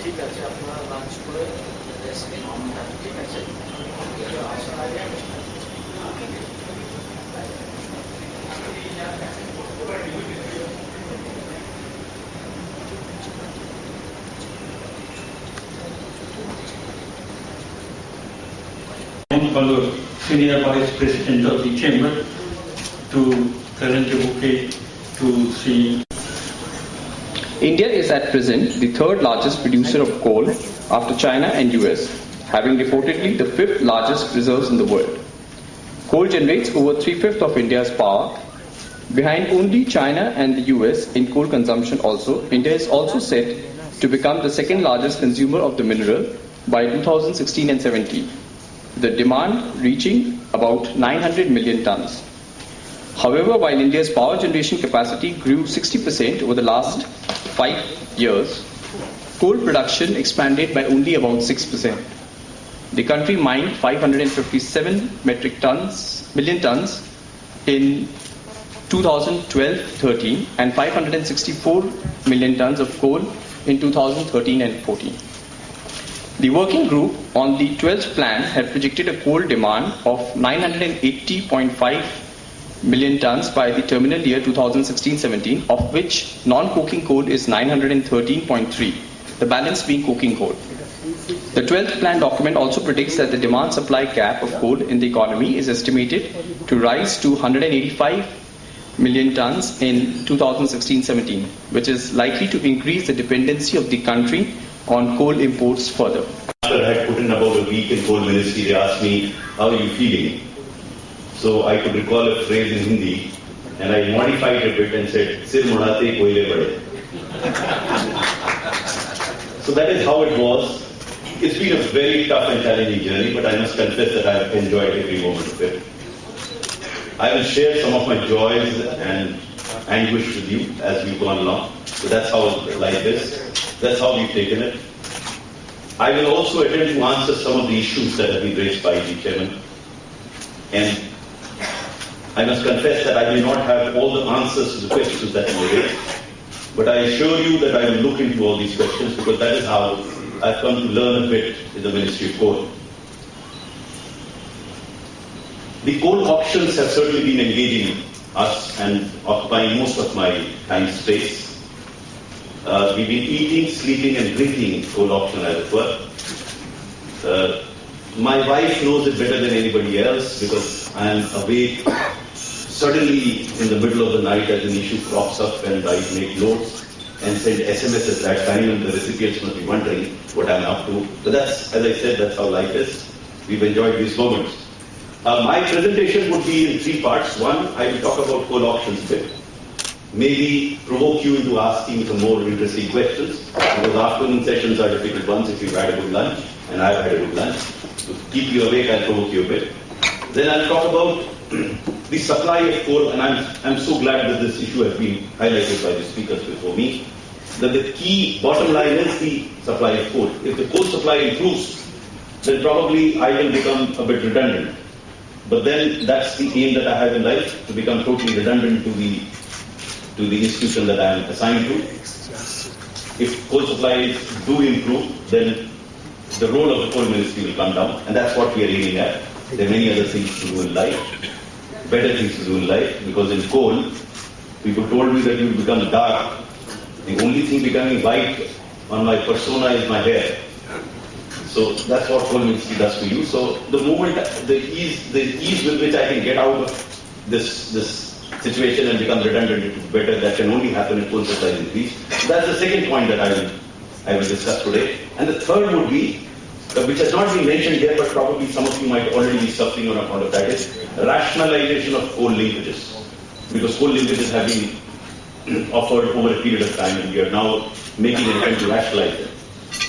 ঠিক আছে, আপনারা লাঞ্চ করে ঠিক আছে। Senior Vice President of the Chamber to present a bouquet to see. India is at present the third largest producer of coal after China and US, having reportedly the fifth largest reserves in the world. Coal generates over 3/5 of India's power. Behind only China and the US in coal consumption also, India is also set to become the second largest consumer of the mineral by 2016 and 17. The demand reaching about 900 million tons. However, while India's power generation capacity grew 60% over the last 5 years, coal production expanded by only about 6%. The country mined 557 million tons in 2012-13 and 564 million tons of coal in 2013 and 14. The working group on the 12th plan had projected a coal demand of 980.5 million tons by the terminal year 2016-17, of which non-coking coal is 913.3, the balance being coking coal. The 12th plan document also predicts that the demand-supply gap of coal in the economy is estimated to rise to 185 million tons in 2016-17, which is likely to increase the dependency of the country on coal imports further. After I had put in about a week in coal ministry, they asked me, how are you feeling? So I could recall a phrase in Hindi, and I modified it a bit and said, Sir mudate koile bade. So that is how it was. It's been a very tough and challenging journey, but I must confess that I have enjoyed every moment of it. I will share some of my joys and anguish with you as we've gone along. So that's how life is. That's how we've taken it. I will also attempt to answer some of the issues that have been raised by the chairman. And I must confess that I may not have all the answers to the questions that you raised. But I assure you that I will look into all these questions because that is how I've come to learn a bit in the Ministry of Coal. The coal auctions have certainly been engaging us and occupying most of my time space. We've been eating, sleeping and drinking coal auction as it were. My wife knows it better than anybody else because I am awake suddenly in the middle of the night as an issue crops up and I make notes and send SMS at that time and the recipients must be wondering what I'm up to. So that's, as I said, that's how life is. We've enjoyed these moments. My presentation would be in 3 parts. One, I will talk about coal auctions a bit. Maybe provoke you into asking some more interesting questions because afternoon sessions are difficult ones if you've had a good lunch and I've had a good lunch. To keep you awake, I'll provoke you a bit. Then I'll talk about the supply of coal, and I'm so glad that this issue has been highlighted by the speakers before me, that the key bottom line is the supply of coal. If the coal supply improves, then probably I will become a bit redundant. But then that's the aim that I have in life, to become totally redundant to the institution that I am assigned to. If coal supplies do improve, then the role of the coal ministry will come down, and that's what we are aiming at. There are many other things to do in life, better things to do in life, because in coal, people told me that you will become dark. The only thing becoming white on my persona is my hair. So that's what coal ministry does to you. So the moment, the ease with which I can get out of this situation and become redundant into better, that can only happen if coal supply increase. That's the second point that I will discuss today. And the third would be, which has not been mentioned here, but probably some of you might already be suffering on account of that, is rationalization of coal linkages. Because coal linkages have been offered over a period of time and we are now making an attempt to rationalize them.